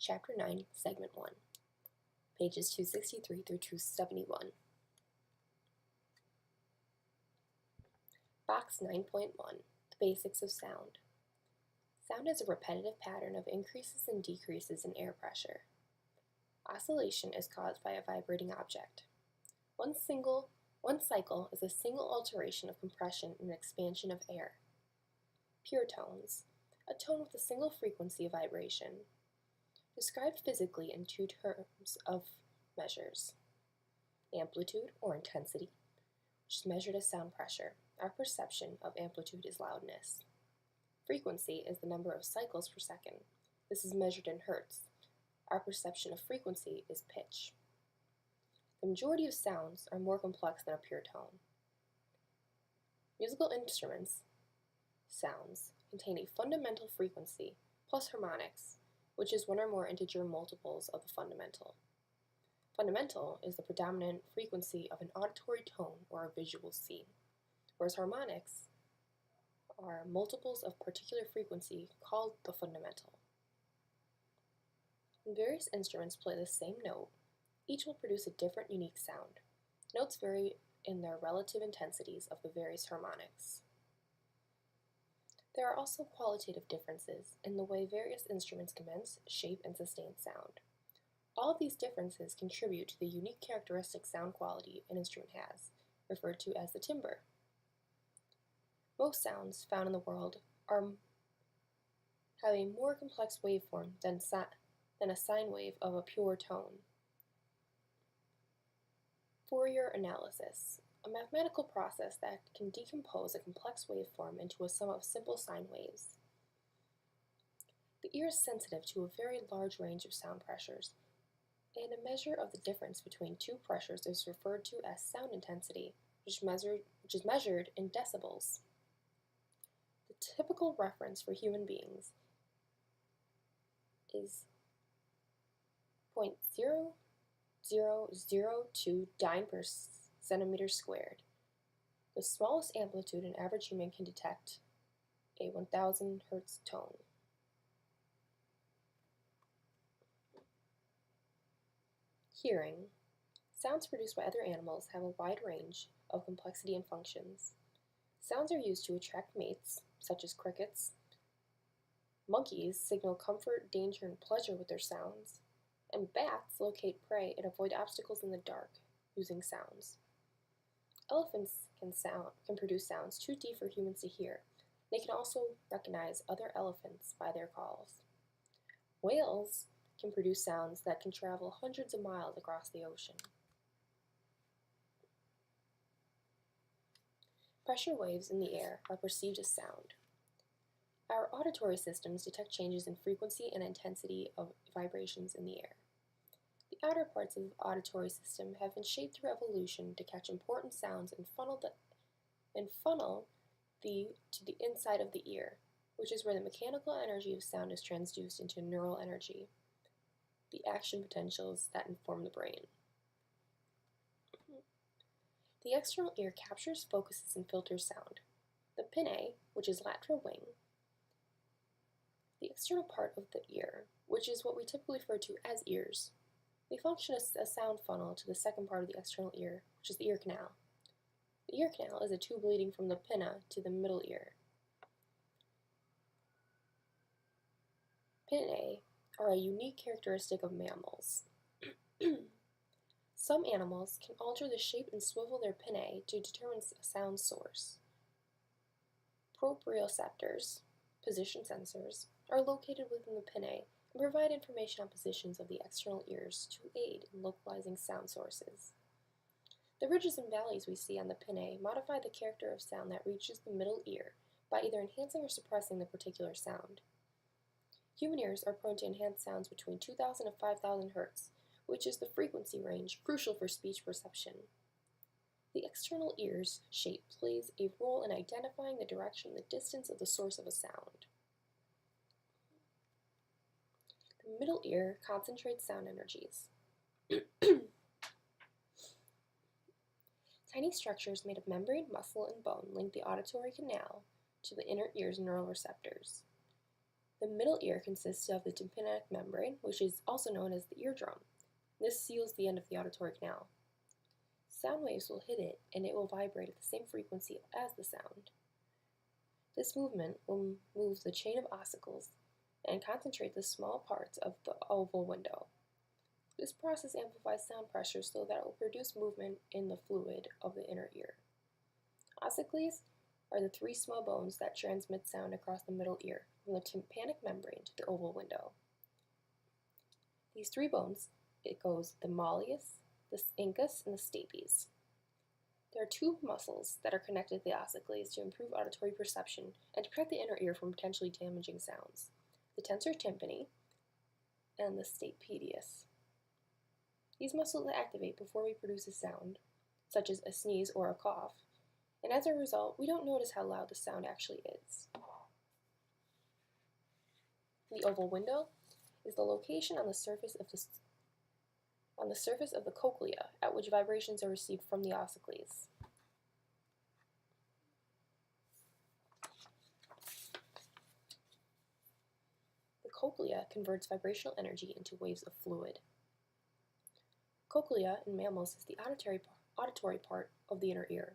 Chapter 9, Segment 1, pages 263 through 271. Box 9.1, The Basics of Sound. Sound is a repetitive pattern of increases and decreases in air pressure. Oscillation is caused by a vibrating object. One cycle is a single alteration of compression and expansion of air. Pure tones, a tone with a single frequency of vibration. Described physically in two terms of measures. Amplitude, or intensity, which is measured as sound pressure. Our perception of amplitude is loudness. Frequency is the number of cycles per second. This is measured in hertz. Our perception of frequency is pitch. The majority of sounds are more complex than a pure tone. Musical instruments, sounds, contain a fundamental frequency plus harmonics, which is one or more integer multiples of the fundamental. Fundamental is the predominant frequency of an auditory tone or a visual scene, whereas harmonics are multiples of particular frequency called the fundamental. When various instruments play the same note, each will produce a different unique sound. Notes vary in their relative intensities of the various harmonics. There are also qualitative differences in the way various instruments commence, shape, and sustain sound. All of these differences contribute to the unique characteristic sound quality an instrument has, referred to as the timbre. Most sounds found in the world have a more complex waveform than a sine wave of a pure tone. Fourier analysis, a mathematical process that can decompose a complex waveform into a sum of simple sine waves. The ear is sensitive to a very large range of sound pressures, and a measure of the difference between two pressures is referred to as sound intensity, which is measured in decibels. The typical reference for human beings is 0.0002 dyne per centimeter squared. The smallest amplitude an average human can detect, a 1000 Hz tone. Hearing. Sounds produced by other animals have a wide range of complexity and functions. Sounds are used to attract mates, such as crickets. Monkeys signal comfort, danger, and pleasure with their sounds. And bats locate prey and avoid obstacles in the dark using sounds. Elephants can produce sounds too deep for humans to hear. They can also recognize other elephants by their calls. Whales can produce sounds that can travel hundreds of miles across the ocean. Pressure waves in the air are perceived as sound. Our auditory systems detect changes in frequency and intensity of vibrations in the air. The outer parts of the auditory system have been shaped through evolution to catch important sounds and funnel to the inside of the ear, which is where the mechanical energy of sound is transduced into neural energy, the action potentials that inform the brain. The external ear captures, focuses, and filters sound. The pinnae, which is lateral wing, the external part of the ear, which is what we typically refer to as ears. They function as a sound funnel to the second part of the external ear, which is the ear canal. The ear canal is a tube leading from the pinna to the middle ear. Pinnae are a unique characteristic of mammals. Some animals can alter the shape and swivel their pinnae to determine a sound source. Proprioceptors, position sensors, are located within the pinnae and provide information on positions of the external ears to aid in localizing sound sources. The ridges and valleys we see on the pinnae modify the character of sound that reaches the middle ear by either enhancing or suppressing the particular sound. Human ears are prone to enhance sounds between 2000 and 5000 Hz, which is the frequency range crucial for speech perception. The external ear's shape plays a role in identifying the direction and the distance of the source of a sound. The middle ear concentrates sound energies. Tiny structures made of membrane, muscle, and bone link the auditory canal to the inner ear's neural receptors. The middle ear consists of the tympanic membrane, which is also known as the eardrum. This seals the end of the auditory canal. Sound waves will hit it, and it will vibrate at the same frequency as the sound. This movement will move the chain of ossicles and concentrate the small parts of the oval window. This process amplifies sound pressure so that it will produce movement in the fluid of the inner ear. Ossicles are the three small bones that transmit sound across the middle ear, from the tympanic membrane to the oval window. These three bones, it goes the malleus, the incus, and the stapes. There are two muscles that are connected to the ossicles to improve auditory perception and to protect the inner ear from potentially damaging sounds: the tensor tympani and the stapedius. These muscles activate before we produce a sound, such as a sneeze or a cough, and as a result, we don't notice how loud the sound actually is. The oval window is the location on the surface of the cochlea at which vibrations are received from the ossicles. The cochlea converts vibrational energy into waves of fluid. Cochlea in mammals is the auditory part of the inner ear,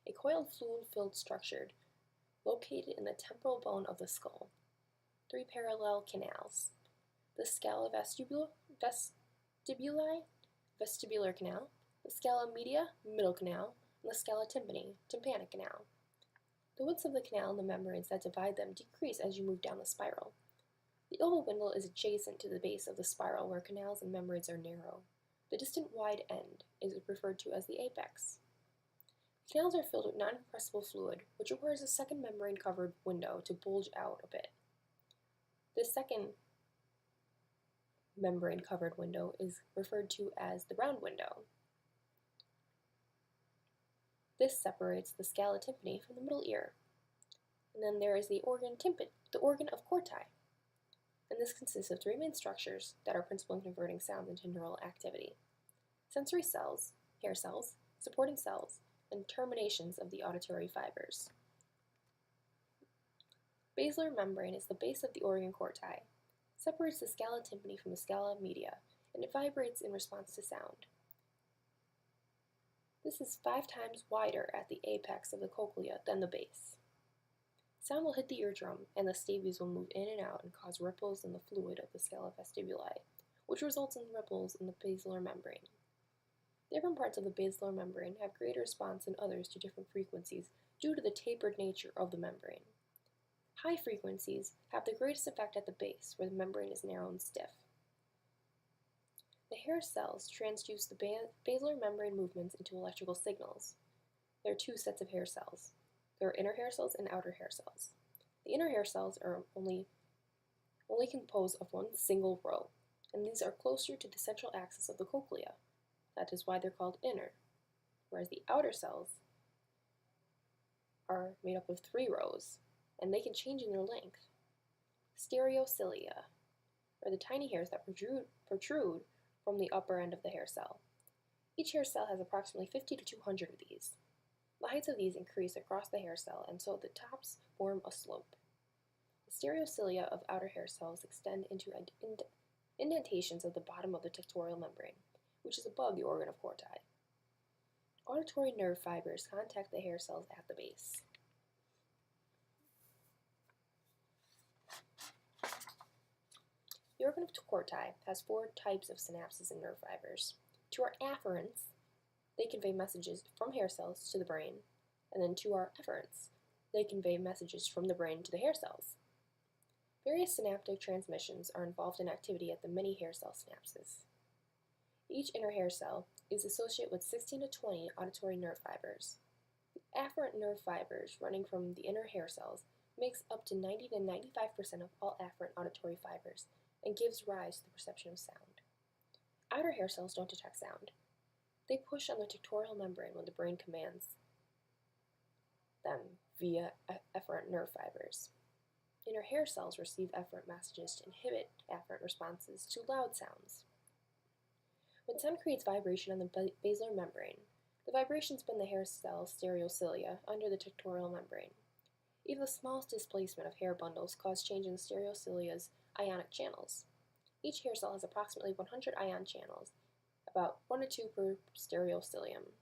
a coiled fluid-filled structure located in the temporal bone of the skull. Three parallel canals: the scala vestibular canal, the scala media, middle canal, and the scala tympani, tympanic canal. The widths of the canal and the membranes that divide them decrease as you move down the spiral. The oval window is adjacent to the base of the spiral where canals and membranes are narrow. The distant wide end is referred to as the apex. Canals are filled with non-compressible fluid, which requires a second membrane-covered window to bulge out a bit. This second membrane-covered window is referred to as the round window. This separates the scala tympani from the middle ear. And then there is the organ of corti. And this consists of three main structures that are principal in converting sounds into neural activity: sensory cells, hair cells, supporting cells, and terminations of the auditory fibers. Basilar membrane is the base of the organ corti, separates the scala tympani from the scala media, and it vibrates in response to sound. This is 5 times wider at the apex of the cochlea than the base. Sound will hit the eardrum, and the staves will move in and out and cause ripples in the fluid of the scala vestibuli, which results in ripples in the basilar membrane. Different parts of the basilar membrane have greater response than others to different frequencies due to the tapered nature of the membrane. High frequencies have the greatest effect at the base, where the membrane is narrow and stiff. The hair cells transduce the basilar membrane movements into electrical signals. There are 2 sets of hair cells. There are inner hair cells and outer hair cells. The inner hair cells are only composed of one single row, and these are closer to the central axis of the cochlea. That is why they're called inner, whereas the outer cells are made up of 3 rows, and they can change in their length. Stereocilia are the tiny hairs that protrude from the upper end of the hair cell. Each hair cell has approximately 50 to 200 of these. The heights of these increase across the hair cell, and so the tops form a slope. The stereocilia of outer hair cells extend into indentations of the bottom of the tectorial membrane, which is above the organ of corti. Auditory nerve fibers contact the hair cells at the base. The organ of corti has 4 types of synapses and nerve fibers. 2 are afferents. They convey messages from hair cells to the brain, and then 2 are efferents. They convey messages from the brain to the hair cells. Various synaptic transmissions are involved in activity at the many hair cell synapses. Each inner hair cell is associated with 16 to 20 auditory nerve fibers. The afferent nerve fibers running from the inner hair cells makes up to 90 to 95% of all afferent auditory fibers and gives rise to the perception of sound. Outer hair cells don't detect sound. They push on the tectorial membrane when the brain commands them via efferent nerve fibers. Inner hair cells receive efferent messages to inhibit afferent responses to loud sounds. When sound creates vibration on the basilar membrane, the vibrations bend the hair cell stereocilia under the tectorial membrane. Even the smallest displacement of hair bundles cause change in stereocilia's ionic channels. Each hair cell has approximately 100 ion channels, about 1 to 2 per stereocilium.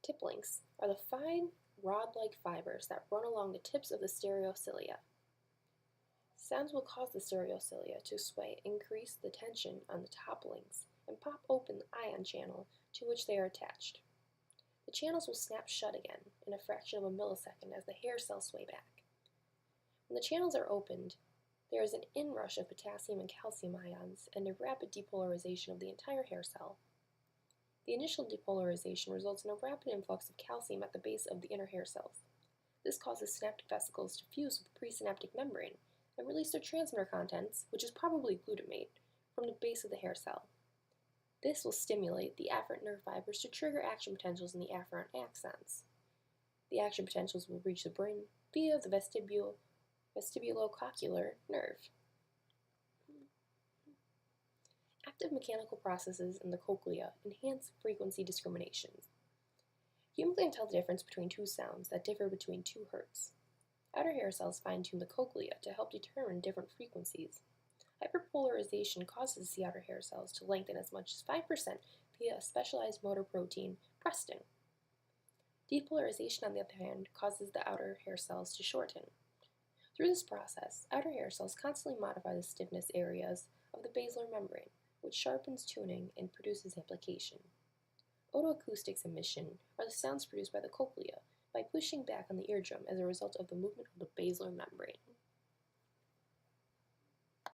Tip links are the fine, rod-like fibers that run along the tips of the stereocilia. Sounds will cause the stereocilia to sway, increase the tension on the top links, and pop open the ion channel to which they are attached. The channels will snap shut again in a fraction of a millisecond as the hair cells sway back. When the channels are opened, there is an inrush of potassium and calcium ions and a rapid depolarization of the entire hair cell. The initial depolarization results in a rapid influx of calcium at the base of the inner hair cells. This causes synaptic vesicles to fuse with the presynaptic membrane and release their transmitter contents, which is probably glutamate, from the base of the hair cell. This will stimulate the afferent nerve fibers to trigger action potentials in the afferent axons. The action potentials will reach the brain via the vestibulocochlear nerve. Active mechanical processes in the cochlea enhance frequency discriminations. Humans can tell the difference between two sounds that differ between 2 Hz. Outer hair cells fine-tune the cochlea to help determine different frequencies. Hyperpolarization causes the outer hair cells to lengthen as much as 5% via a specialized motor protein, prestin. Depolarization, on the other hand, causes the outer hair cells to shorten. Through this process, outer hair cells constantly modify the stiffness areas of the basilar membrane, which sharpens tuning and produces amplification. Otoacoustics emission are the sounds produced by the cochlea by pushing back on the eardrum as a result of the movement of the basilar membrane.